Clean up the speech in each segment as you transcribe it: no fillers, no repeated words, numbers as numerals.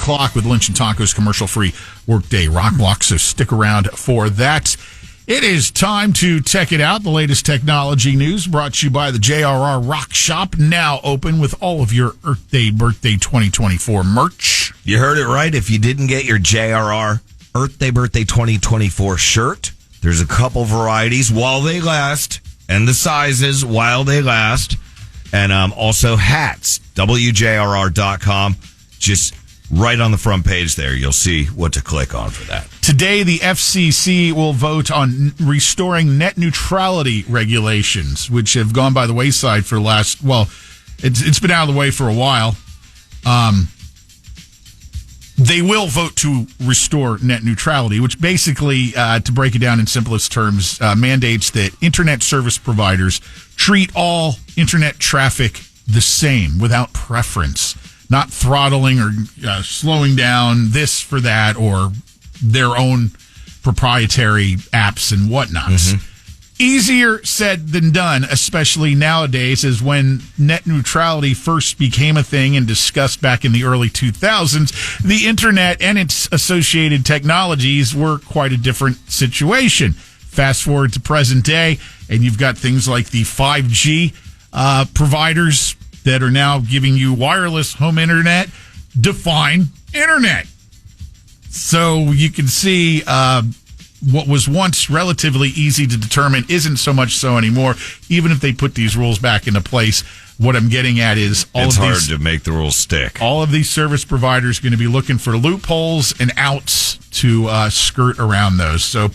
o'clock with Lynch and Tacos commercial-free Workday Rock Block, so stick around for that. It is time to tech it out. The latest technology news brought to you by the JRR Rock Shop, now open with all of your Earth Day Birthday 2024 merch. You heard it right. If you didn't get your JRR Earth Day Birthday 2024 shirt, there's a couple varieties while they last, and the sizes while they last, and also hats, WJRR.com. Just right on the front page there, you'll see what to click on for that. Today, the FCC will vote on restoring net neutrality regulations, which have gone by the wayside for the last, it's been out of the way for a while. They will vote to restore net neutrality, which basically, to break it down in simplest terms, mandates that internet service providers treat all internet traffic the same without preference, not throttling or slowing down this for that or their own proprietary apps and whatnot. Mm-hmm. Easier said than done, especially nowadays, as when net neutrality first became a thing and discussed back in the early 2000s, the internet and its associated technologies were quite a different situation. Fast forward to present day, and you've got things like the 5G providers that are now giving you wireless home internet, define internet. So you can see what was once relatively easy to determine isn't so much so anymore. Even if they put these rules back into place, what I'm getting at is it's hard to make the rules stick. All of these service providers are going to be looking for loopholes and outs to skirt around those. So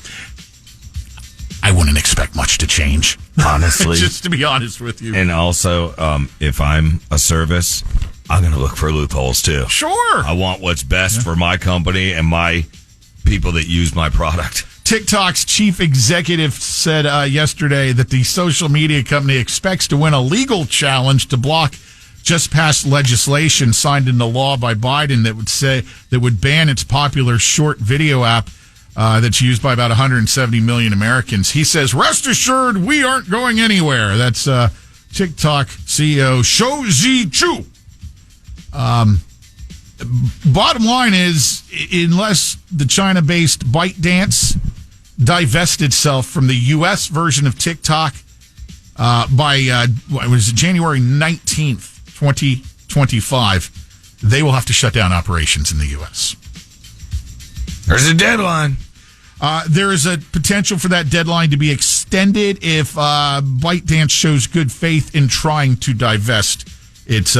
I wouldn't expect much to change, honestly. Just to be honest with you. And also, if I'm a service, I'm going to look for loopholes too. Sure. I want what's best for my company and my people that use my product. TikTok's chief executive said yesterday that the social media company expects to win a legal challenge to block just passed legislation signed into law by Biden that would ban its popular short video app that's used by about 170 million Americans. He says, "Rest assured, we aren't going anywhere." That's TikTok CEO Shou Zi Chew. Bottom line is, unless the China-based ByteDance divest itself from the U.S. version of TikTok by January 19th, 2025, they will have to shut down operations in the U.S. There's a deadline. There is a potential for that deadline to be extended if ByteDance shows good faith in trying to divest its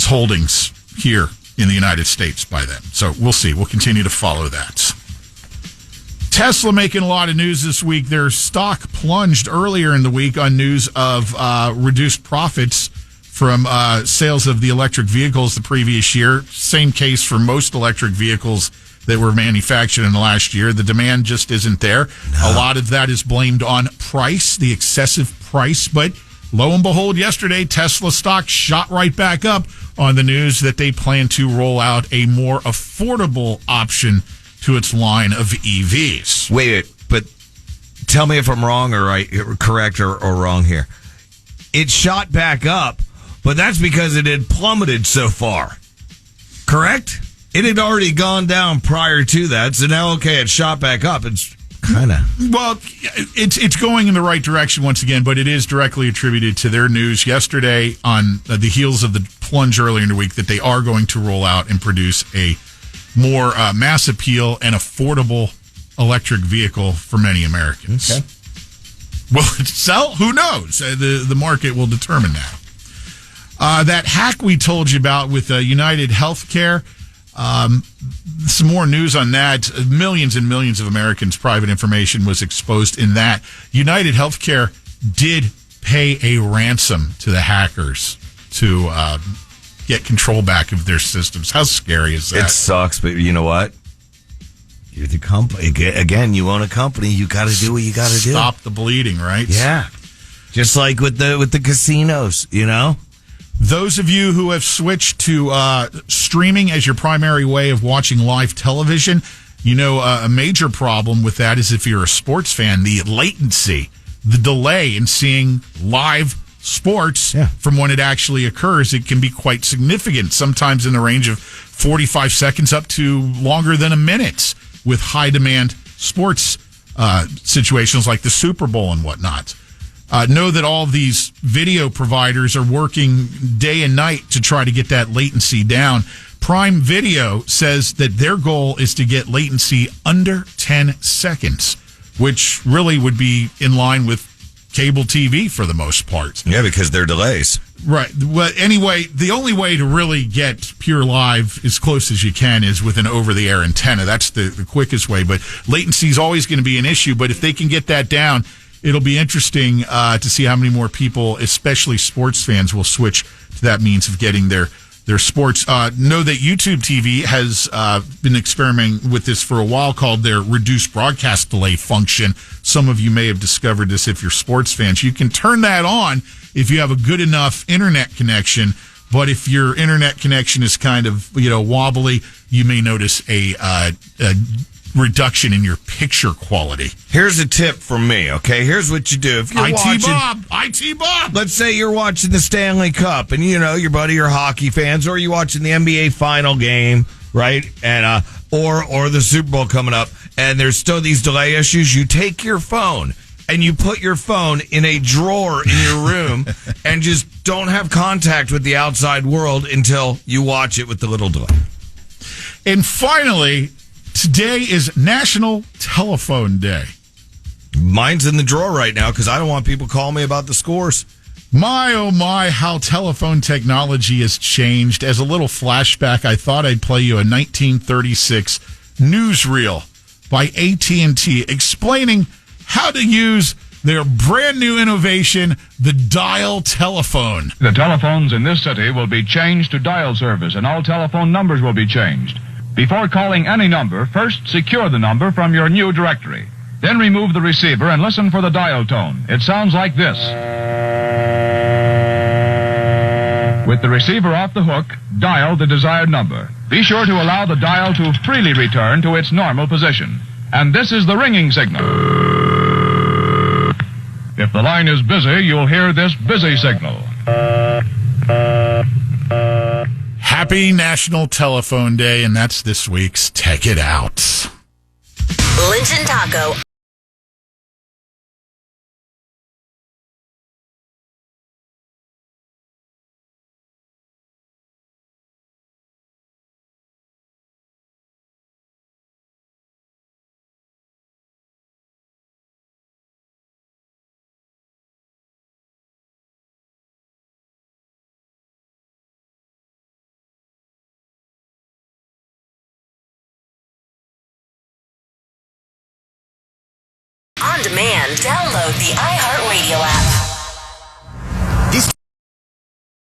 holdings here in the United States by then. So we'll see. We'll continue to follow that. Tesla making a lot of news this week. Their stock plunged earlier in the week on news of reduced profits from sales of the electric vehicles the previous year. Same case for most electric vehicles that were manufactured in the last year. The demand just isn't there. No. A lot of that is blamed on price, the excessive price. But lo and behold, yesterday, Tesla stock shot right back up on the news that they plan to roll out a more affordable option to its line of EVs. Wait, but tell me if I'm wrong or correct or wrong here. It shot back up, but that's because it had plummeted so far. Correct? It had already gone down prior to that, so now, okay, it shot back up. It's kind of... Well, it's going in the right direction once again, but it is directly attributed to their news yesterday on the heels of the plunge earlier in the week that they are going to roll out and produce a more mass appeal and affordable electric vehicle for many Americans. Okay. Will it sell? Who knows? The market will determine that. That hack we told you about with United Healthcare, some more news on that. Millions and millions of Americans' private information was exposed in that. United Healthcare did pay a ransom to the hackers to get control back of their systems. How scary is that? It sucks, but you know what? You're the company. Again, you own a company. You got to do what you got to do. Stop the bleeding, right? Yeah. Just like with the casinos, you know? Those of you who have switched to streaming as your primary way of watching live television, you know a major problem with that is if you're a sports fan, the latency, the delay in seeing live sports from when it actually occurs, it can be quite significant, sometimes in the range of 45 seconds up to longer than a minute with high demand sports situations like the Super Bowl and whatnot. Know that all of these video providers are working day and night to try to get that latency down. Prime Video says that their goal is to get latency under 10 seconds, which really would be in line with cable TV for the most part. Yeah, because they're delays. Right. Well, anyway, the only way to really get pure live as close as you can is with an over-the-air antenna. That's the quickest way. But latency is always going to be an issue. But if they can get that down, it'll be interesting to see how many more people, especially sports fans, will switch to that means of getting their sports. Know that YouTube TV has been experimenting with this for a while, called their reduced broadcast delay function. Some of you may have discovered this if you're sports fans. You can turn that on if you have a good enough internet connection, but if your internet connection is kind of wobbly, you may notice a reduction in your picture quality. Here's a tip from me, okay? Here's what you do. If you're IT Bob. Let's say you're watching the Stanley Cup and your buddy are hockey fans, or you're watching the NBA final game, right? And or the Super Bowl coming up, and there's still these delay issues. You take your phone and you put your phone in a drawer in your room and just don't have contact with the outside world until you watch it with the little delay. And finally, today is National Telephone Day. Mine's in the drawer right now because I don't want people calling me about the scores. My, oh my, how telephone technology has changed. As a little flashback, I thought I'd play you a 1936 newsreel by AT&T explaining how to use their brand new innovation, the dial telephone. The telephones in this city will be changed to dial service, and all telephone numbers will be changed. Before calling any number, first secure the number from your new directory. Then remove the receiver and listen for the dial tone. It sounds like this. With the receiver off the hook, dial the desired number. Be sure to allow the dial to freely return to its normal position. And this is the ringing signal. If the line is busy, you'll hear this busy signal. Happy National Telephone Day, and that's this week's Tech It Out. Lynch and Taco. On demand, download the iHeartRadio app.